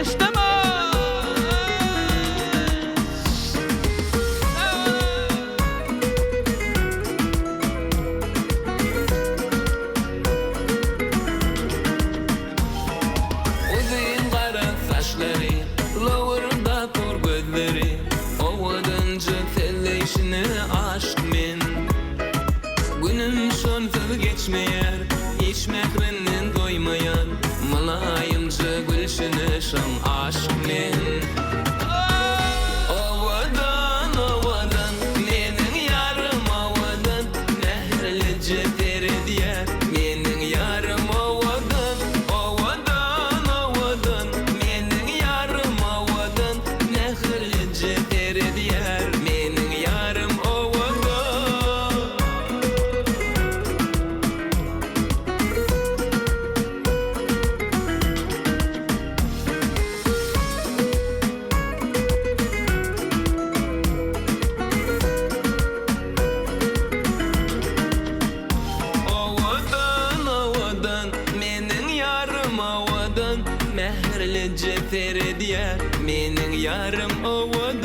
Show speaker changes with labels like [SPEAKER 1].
[SPEAKER 1] eşdeme.
[SPEAKER 2] Uzun qara saçları, loğurunda tur gözleri, ovadınca telleşini aşk men. Günüm şonsuz geçmeyer, hiç mehrinden doymayan, malayımca gülşini şan aşk men. Ovadan, ovadan, menin yarım ovadan, nehrlice tere diyer, menin yarım ovadan, ovadan, ovadan, menin yarım ovadan, nehrlice tere diyer, menin yarım ovadan. Ovadan, ovadan, menin yarım ovadan, mehrlice tere diyer, menin yarım ovadan.